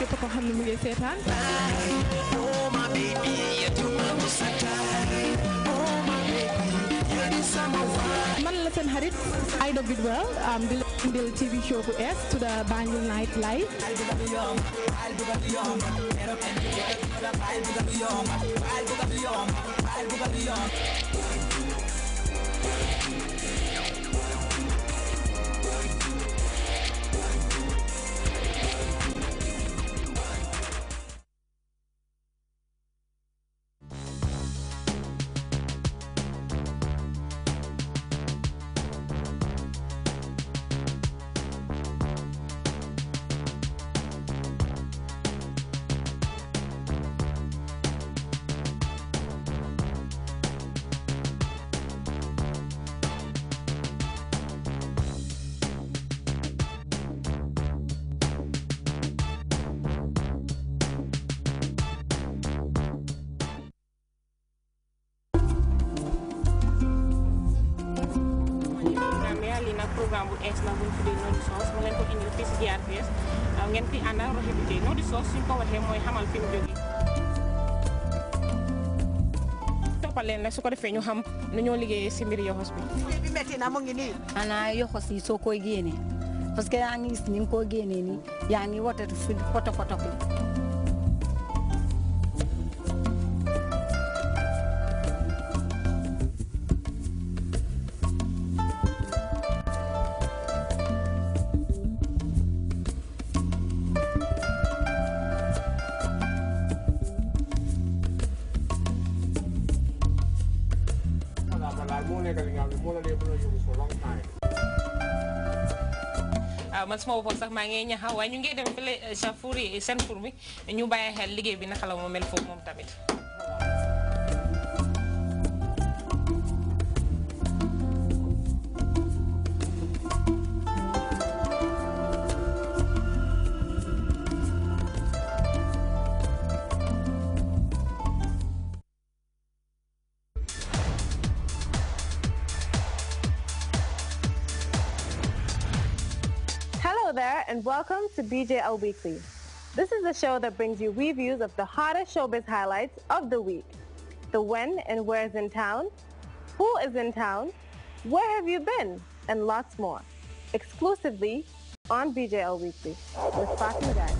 képp ko xam ne mu ngi seetaan man la seen xarit Aïda Bidwell di leen indil TV show bu es to the Banjul Night Live programme bu ees la bu ñu tuddee Know the Source ma leen ko indil fii si GRTS ngeen fi àndal roxi bi tey Know the Source suñ ko waxee mooy xamal fi mu jógee toppal leen nag su ko defee ñu xam nu ñoo liggéeyee si mbiri yoxos bi bi metti na mu ngi nii ana yoxos yi soo koy génnee parce que yaa ngi gis ni nga koo génnee nii yaa ngi wotatu fi poto poto bi man sama bopp sax maa ngi ñaxa waaye ñu ngi dem fële sa four yi seen four bi ñu bàyyi xel liggéey bi naka la moo mel foofu moom tamit Hello there and welcome to BJL Weekly. This is the show that brings you reviews of the hottest showbiz highlights of the week. The when and where is in town, who is in town, where have you been, and lots more. Exclusively on BJL Weekly with Fatima Guy.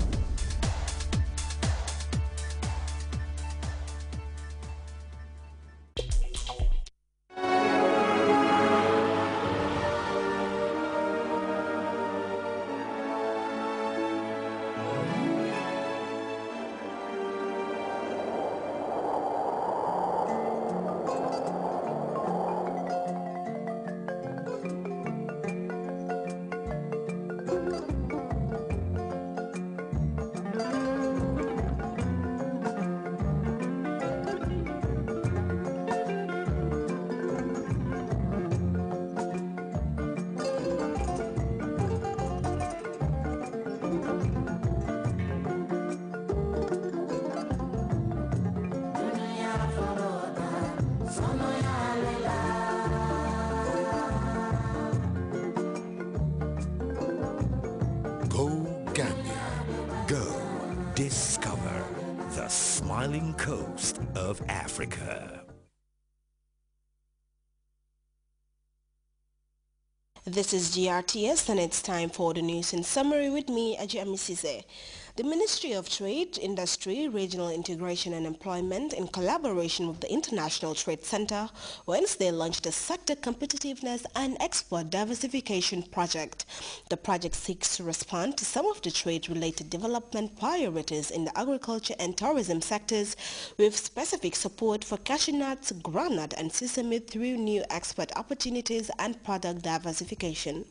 Discover the smiling coast of Africa. This is GRTS and it's time for the news in summary with me, Ajami Sise. The Ministry of Trade, Industry, Regional Integration and Employment, in collaboration with the International Trade Center, Wednesday launched a Sector Competitiveness and Export Diversification Project. The project seeks to respond to some of the trade-related development priorities in the agriculture and tourism sectors, with specific support for cashew nuts, groundnut and sesame through new export opportunities and product diversification.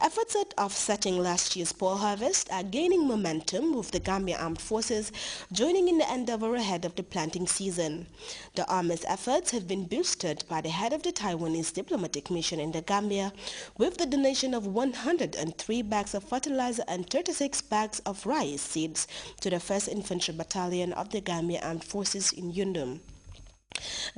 Efforts at offsetting last year's poor harvest are gaining momentum, with the Gambia Armed Forces joining in the endeavor ahead of the planting season. The Army's efforts have been boosted by the head of the Taiwanese diplomatic mission in the Gambia, with the donation of 103 bags of fertilizer and 36 bags of rice seeds to the 1st Infantry Battalion of the Gambia Armed Forces in Yundum.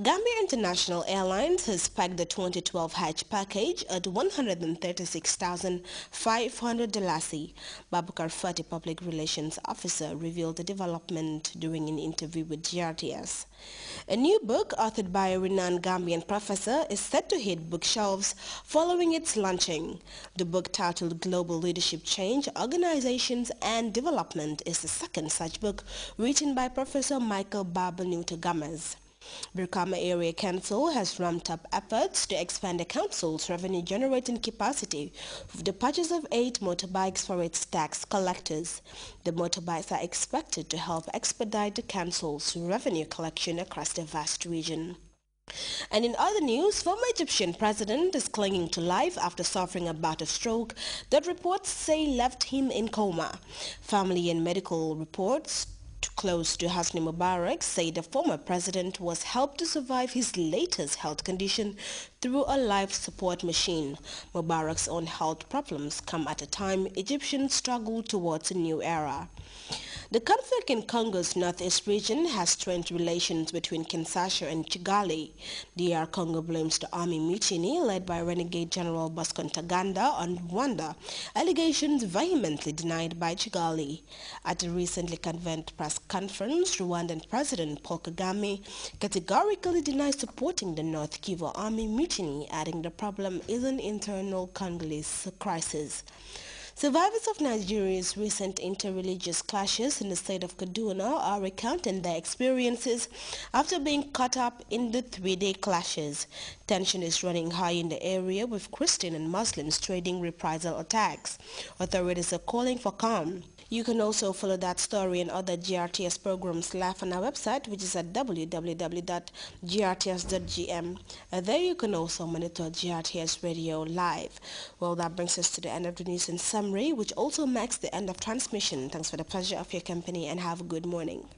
Gambia International Airlines has pegged the 2012 Hajj package at $136,500. Babukar Fati, Public Relations Officer, revealed the development during an interview with GRTS. A new book authored by a renowned Gambian professor is set to hit bookshelves following its launching. The book, titled Global Leadership Change, Organizations and Development, is the second such book written by Professor Michael Barbanuta Gomez. Brikama Area Council has ramped up efforts to expand the council's revenue-generating capacity with the purchase of 8 motorbikes for its tax collectors. The motorbikes are expected to help expedite the council's revenue collection across the vast region. And in other news, former Egyptian president is clinging to life after suffering a bout of stroke that reports say left him in coma. Family and medical reports close to Hosni Mubarak say the former president was helped to survive his latest health condition through a life support machine. Mubarak's own health problems come at a time Egyptians struggle towards a new era. The conflict in Congo's northeast region has strained relations between Kinshasa and Kigali. DR Congo blames the army mutiny led by renegade General Bosco Ntaganda on Rwanda, allegations vehemently denied by Kigali. At a recently convened press conference, Rwandan President Paul Kagame categorically denied supporting the North Kivu army mutiny, adding the problem is an internal Congolese crisis. Survivors of Nigeria's recent inter-religious clashes in the state of Kaduna are recounting their experiences after being caught up in the 3-day clashes. Tension is running high in the area, with Christian and Muslims trading reprisal attacks. Authorities are calling for calm. You can also follow that story and other GRTS programs live on our website, which is at www.grts.gm. There you can also monitor GRTS Radio live. Well, that brings us to the end of the news in summary, which also marks the end of transmission. Thanks for the pleasure of your company and have a good morning.